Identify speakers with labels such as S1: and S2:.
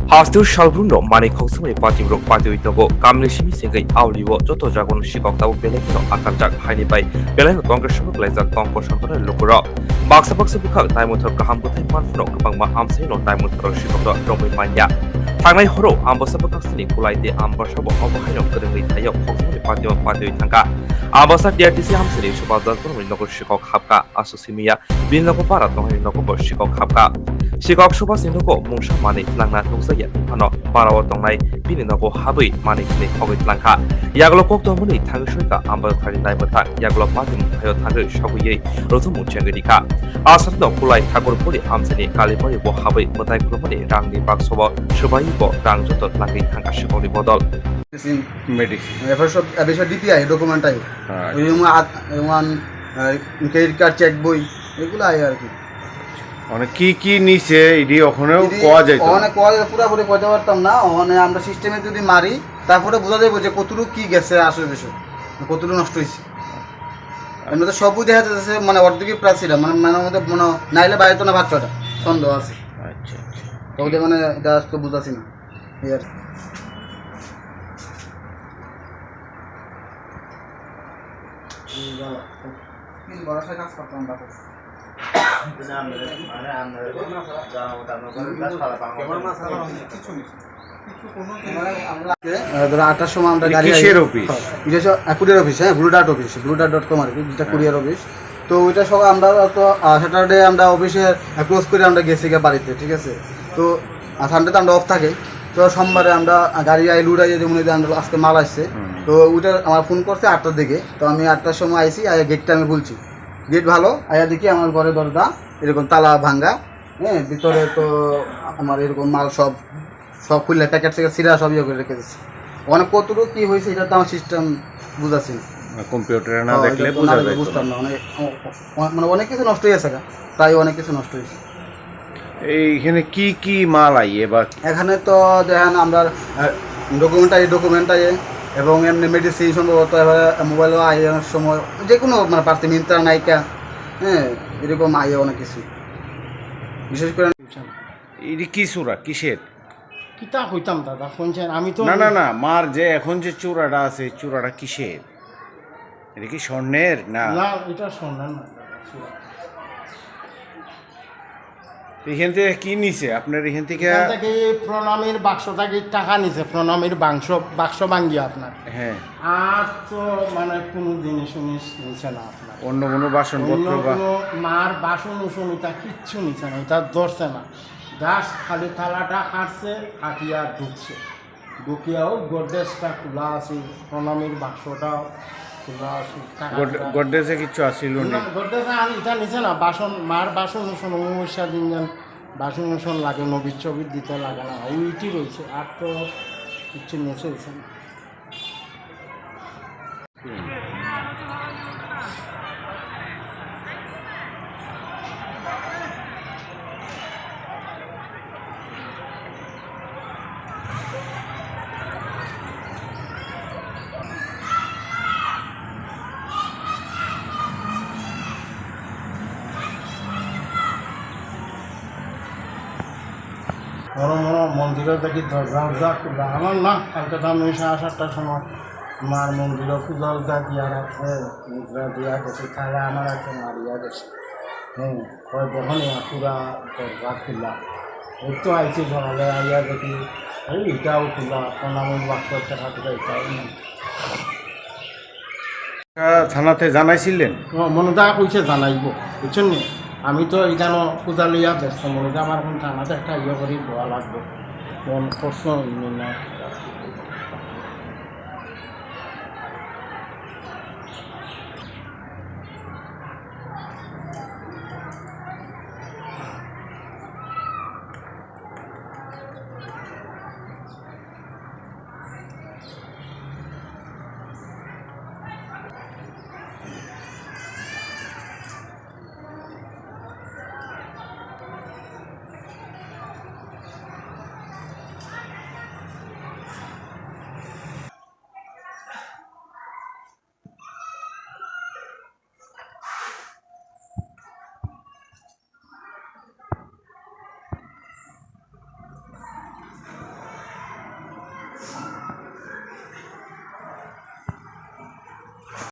S1: Hastur Shalbruno, Mani Kosumi Party Rock Party with Nogo, Kamlishimi Singay, Aulivo, Joto Dragon Shikok, Belekino, Akajak, Haini by Belen Congress Blazer, Tonko Shantor, Lokura, Box of Boxabuka, Diamond Kahambutan Manfno, Bangma Amsino, Diamond Shikok, Romi Mania. Tangai Horo, Ambasabakasini, Kulai, Ambasabo, Obahino, Kudami, Tayo, Kosumi Party Tanka, Ambasad DRTC Hamsini, Shabazan, Nogo Shikok Hapka, Asusimia, Binoko Paraton, Nogo Shikok Hapka. Shikok Shuba Sinuko, Musha Mani, Langa, Nusaya, Pano, Parawatonai, Bininago Habi, Mani, Hobbit Lanka, Yaglokok Domini, Tangushika, Amber Kari Naimata, Yaglopatim, Hayotangu, Shabuye, Rotumu Changadika, Asado, Kulai, Tagorpuri, Amsini, Kalibori, Habi, Motai Kulomani, Rangi Baksoba, Shubayibo, Rangjoto, Langi, Tankashikoni Bodol.
S2: Medicine. Efficient DPI document I. One credit card check boy. এগুলো আয় আর কি
S3: মানে কি নিছে এডি ওখানেও কোয়া যায় তো
S2: ওখানে কোয়া পুরোপুরি কইতে পারতাম না ওখানে আমরা সিস্টেমে যদি মারি তারপরে বোঝা যাবে যে কতটুকু কি গেছে আশেপাশে কতটুকু নষ্ট হইছে আমরা তো সবই দেখা যাচ্ছে মানে অর্ধেকই প্রাচীরা মানে মধ্যে মনে নাইলে বাইরে তো না বাচ্চাটা সন্দেহ আছে
S3: আচ্ছা
S2: তো ওদের মানে এটা তো বুঝাছি না এই আর কি বড় কাজ করতাম আমরা আটটার সময় আমরা গাড়ি অফিস হ্যাঁ blue.com আর কি যেটা কুরিয়ার অফিস তো ওইটা সব আমরা তো স্যাটারডে আমরা অফিসে ক্লোজ করে আমরা গেছি বাড়িতে ঠিক আছে তো সানডেতে আমরা অফ থাকে তো সোমবারে আমরা গাড়ি লুড আইয়ে যেমন আজকে মাল আসছে তো ওইটা আমার ফোন করছে 8টার দিকে তো আমি 8টার সময় আইসি গেটটা আমি বলছি গেট ভালো আয়া দেখি আমার ঘরে দরজা এরকম তালা ভাঙ্গা হ্যাঁ ভিতরে তো আমার এরকম মাল সব খুললে প্যাকেট থেকে সিরা সব ইয়ে করে রেখে দিচ্ছি অনেক কতটুকু কী হয়েছে এটা তো আমার সিস্টেম বুঝাচ্ছি না
S3: কম্পিউটারে না দেখলে
S2: বুঝতাম না মানে অনেক কিছু নষ্ট হয়ে গেছে প্রায় অনেক কিছু নষ্ট হয়েছে
S3: এইখানে কি মাল আইয়ে বা
S2: এখানে তো দেখেন আমরা ডকুমেন্ট আইয়ে এবং এমনি মেডিসিন সম্ভবত মোবাইলও আই অনেক সময় যে কোনো মানে পার্সি মিন্ত্রা নাইকা হ্যাঁ এরকম আই অনেক কিছু বিশেষ করে
S3: এটি কি চূড়া কিসের
S4: কিতা হইতাম দাদা শুনছেন আমি তো
S3: না মার যে এখন যে চূড়াটা আছে চূড়াটা কিসের এটা কি স্বর্ণের না
S4: এটা স্বর্ণের না
S3: এখান থেকে কি নিছে আপনার এখান থেকে
S4: প্রণামের বাক্সটাকে টাকা নিছে প্রণামের বাক্স ভাঙ্গিয়ে আপনার
S3: হ্যাঁ
S4: আর তো মানে কোনো জিনিস নিছে না আপনার
S3: অন্য কোনো বাসনপত্র বা
S4: মার বাসন উসনিতা কিচ্ছু নিছে না এটা ধরছে না জাস্ট খালি থালাটা কাটছে কাটিয়া ঢুকিয়াও গডরেজটা খোলা আছে প্রণামের বাক্সটাও খোলা আছে
S3: গডরেজে কিছু আসিল না
S4: গডরেজে এটা নিছে না বাসন মার বাসন উসন অমাবস্যা দিন বাসন উসন লাগে নবীর ছবির দিতে লাগে না ওইটি রয়েছে আর তো কিচ্ছু নিচে না বড় মন্দিরও দেখি দরজা খোলা আমার না কালকে তো আমি 7:30টার সময় মার মন্দিরও পূজা দিয়া রাখছে মুদ্রা দিয়া গেছে খাইয়া আমার একটা মারিয়া গেছে হ্যাঁ ওই যখন পুরা দরজা খোলা এই তো আইছি সকালে আইয়া দেখি এটাও খোলা প্রণামের বাক্স টাকা থেকে এটাও নেই
S3: থানাতে জানাইছিলেন
S4: মনোদা কইছে জানাইব বুঝছেন নি আমি তো এখানে পূজা লইয়া ব্যস্ত মনে আমার এখন থানাতে একটা ইয়ে করে দেওয়া লাগবে মন করছো না